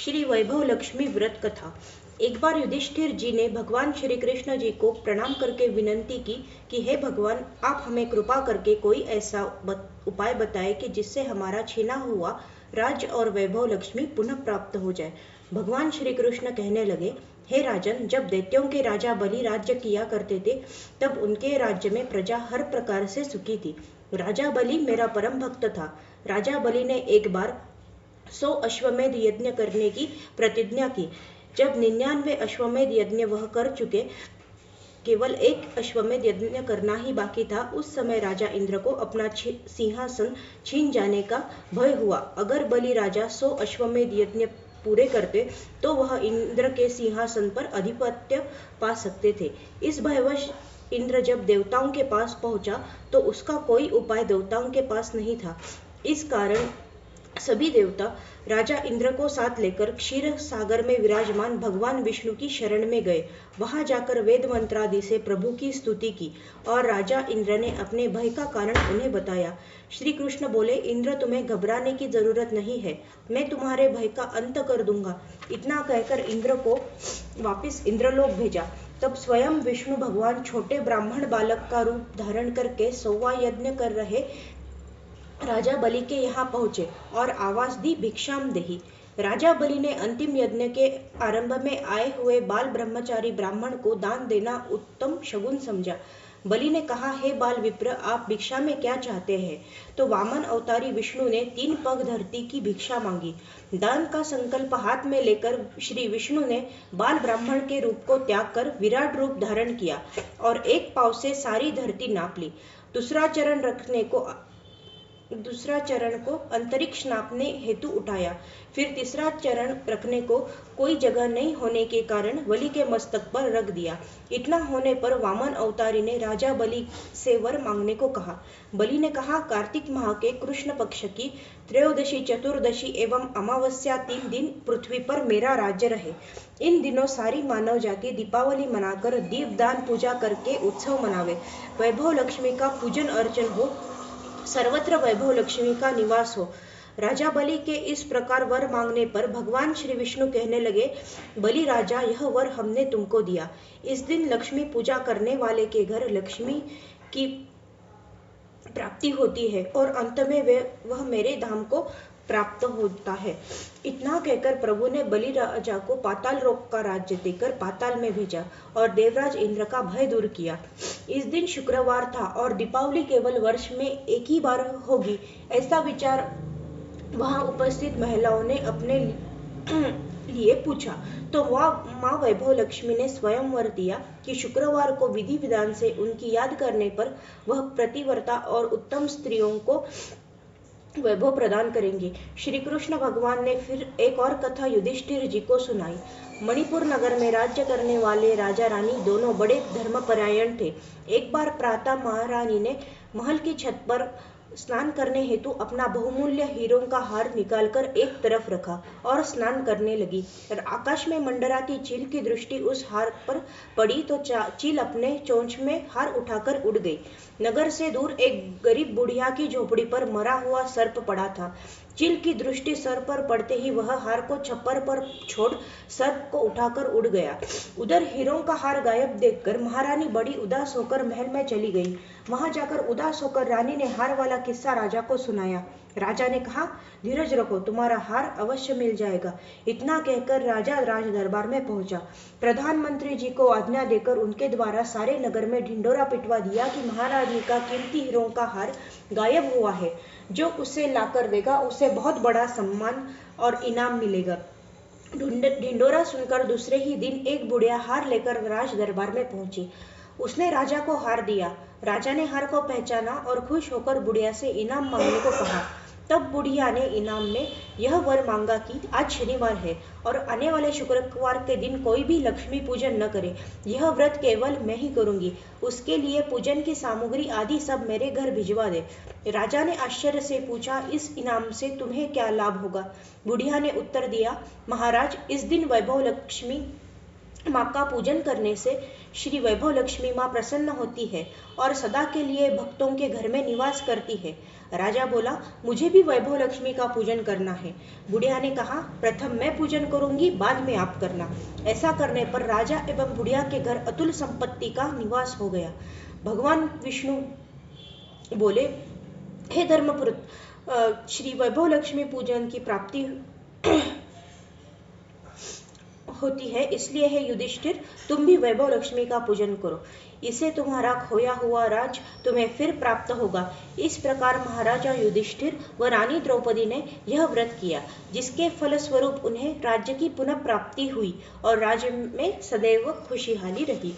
श्री वैभव लक्ष्मी व्रत कथा। एक बार युधिष्ठिर जी ने भगवान श्री कृष्ण जी को प्रणाम करके विनंती की कि हे भगवान, आप हमें कृपा करके कोई ऐसा उपाय बताएं कि जिससे हमारा छीना हुआ राज्य और वैभव लक्ष्मी पुनः प्राप्त हो जाए। भगवान श्री कृष्ण कहने लगे, हे राजन, जब दैत्यों के राजा बलि राज्य किया करते थे तब उनके राज्य में प्रजा हर प्रकार से सुखी थी। राजा बलि मेरा परम भक्त था। राजा बलि ने एक बार 100 अश्वमेध यज्ञ करने की प्रतिज्ञा की। जब 99 अश्वमेध यज्ञ वह कर चुके, केवल एक अश्वमेध यज्ञ करना ही बाकी था, उस समय राजा इंद्र को अपना सिंहासन छीन जाने का भय हुआ। अगर बलि राजा 100 अश्वमेध यज्ञ पूरे करते तो वह इंद्र के सिंहासन पर अधिपत्य पा सकते थे। इस भयवश इंद्र जब देवताओं के पास पहुंचा तो उसका कोई उपाय देवताओं के पास नहीं था। इस कारण सभी देवता राजा इंद्र को साथ लेकर क्षीर सागर में विराजमान भगवान विष्णु की शरण में गए। वहां जाकर वेद मंत्रादि से प्रभु की स्तुति की और राजा इंद्र ने अपने भय का कारण उन्हें बताया। श्री कृष्ण बोले, इंद्र, तुम्हें घबराने की जरूरत नहीं है, मैं तुम्हारे भय का अंत कर दूंगा। इतना कहकर इंद्र को वापिस इंद्रलोक भेजा। तब स्वयं विष्णु भगवान छोटे ब्राह्मण बालक का रूप धारण करके 100वां यज्ञ कर रहे राजा बलि के यहाँ पहुंचे और आवाज दी, भिक्षाम देहि। राजा बलि ने अंतिम यज्ञ के आरंभ में आए हुए बाल ब्रह्मचारी ब्राह्मण को दान देना उत्तम शगुन समझा। बलि ने कहा, हे बाल विप्र, आप भिक्षा में क्या चाहते हैं? तो वामन अवतारी विष्णु ने 3 पग धरती की भिक्षा मांगी। दान का संकल्प हाथ में लेकर श्री विष्णु ने बाल ब्राह्मण के रूप को त्याग कर विराट रूप धारण किया और एक पांव से सारी धरती नाप ली। दूसरा चरण को अंतरिक्ष नापने हेतु उठाया। फिर तीसरा चरण रखने को कोई जगह नहीं होने के कारण बलि के मस्तक पर रख दिया। इतना होने पर वामन अवतारी ने राजा बलि से वर मांगने को कहा। बलि ने कहा, कार्तिक माह के कृष्ण पक्ष की त्रयोदशी, चतुर्दशी एवं अमावस्या 3 दिन पृथ्वी पर मेरा राज्य रहे। इन दिनों सारी मानव जाति दीपावली मनाकर दीपदान पूजा करके उत्सव मनावे, वैभव लक्ष्मी का पूजन अर्चन हो, सर्वत्र वैभव लक्ष्मी का निवास हो। राजा बलि के इस प्रकार वर मांगने पर भगवान श्री विष्णु कहने लगे, बलि राजा, यह वर हमने तुमको दिया। इस दिन लक्ष्मी पूजा करने वाले के घर लक्ष्मी की प्राप्ति होती है और अंत में वह मेरे धाम को प्राप्त होता है। इतना कहकर प्रभु ने बलि राजा को पाताल लोक का राज्य देकर पाताल में भेजा और देवराज इंद्र का भय दूर किया। इस दिन शुक्रवार था और दीपावली केवल वर्ष में एक ही बार होगी, ऐसा विचार वहां उपस्थित महिलाओं ने अपने लिए पूछा। तो वह माँ वैभव लक्ष्मी ने स्वयं वर दिया कि शुक्रवार को विधि विधान से उनकी याद करने पर वह प्रतिव्रता और उत्तम स्त्रियों को वैभव प्रदान करेंगे। श्री कृष्ण भगवान ने फिर एक और कथा युधिष्ठिर जी को सुनाई। मणिपुर नगर में राज्य करने वाले राजा रानी दोनों बड़े धर्मपरायण थे। एक बार प्रातः महारानी ने महल की छत पर स्नान करने हेतु अपना बहुमूल्य हीरों का हार निकालकर एक तरफ रखा और स्नान करने लगी। आकाश में मंडराती चील की दृष्टि उस हार पर पड़ी तो चील अपने चोंच में हार उठाकर उड़ गई। नगर से दूर एक गरीब बुढ़िया की झोपड़ी पर मरा हुआ सर्प पड़ा था। चील की दृष्टि सर पर पड़ते ही वह हार को छप्पर पर छोड़ सर्प को उठाकर उड़ गया। उधर हीरों का हार गायब देखकर महारानी बड़ी उदास होकर महल में चली गई। वहां जाकर उदास होकर रानी ने हार वाला किस्सा राजा को सुनाया। राजा ने कहा, धीरज रखो, तुम्हारा हार अवश्य मिल जाएगा। इतना कहकर राजा राज दरबार में पहुंचा। प्रधानमंत्री जी को आज्ञा देकर उनके द्वारा सारे नगर में ढिंडोरा पिटवा दिया कि महारानी का कीमती हीरों का हार गायब हुआ है। जो उसे लाकर देगा उसे बहुत बड़ा सम्मान और इनाम मिलेगा। ढिंडोरा सुनकर दूसरे ही दिन एक बुढ़िया हार लेकर राज दरबार में पहुंची। उसने राजा को हार दिया। राजा ने हार को पहचाना और खुश होकर बुढ़िया से इनाम मांगने को कहा। तब बुढ़िया ने इनाम में यह वर मांगा कि आज शनिवार है और आने वाले शुक्रवार के दिन कोई भी लक्ष्मी पूजन न करे। यह व्रत केवल मैं ही करूंगी। उसके लिए पूजन की सामग्री आदि सब मेरे घर भिजवा दे। राजा ने आश्चर्य से पूछा, इस इनाम से तुम्हें क्या लाभ होगा? बुढ़िया ने उत्तर दिया, महाराज, इस दिन वैभव लक्ष्मी माँ का पूजन करने से श्री वैभव लक्ष्मी माँ प्रसन्न होती है और सदा के लिए भक्तों के घर में निवास करती है। राजा बोला, मुझे भी वैभव लक्ष्मी का पूजन करना है। बुढ़िया ने कहा, प्रथम मैं पूजन करूंगी, बाद में आप करना। ऐसा करने पर राजा एवं बुढ़िया के घर अतुल संपत्ति का निवास हो गया। भगवान विष्णु बोले, हे धर्मपुत्र, श्री वैभव लक्ष्मी पूजन की प्राप्ति होती है, इसलिए हे युधिष्ठिर, तुम भी वैभव लक्ष्मी का पूजन करो। इससे तुम्हारा खोया हुआ राज तुम्हें फिर प्राप्त होगा। इस प्रकार महाराजा युधिष्ठिर व रानी द्रौपदी ने यह व्रत किया, जिसके फलस्वरूप उन्हें राज्य की पुनः प्राप्ति हुई और राज्य में सदैव खुशहाली रही।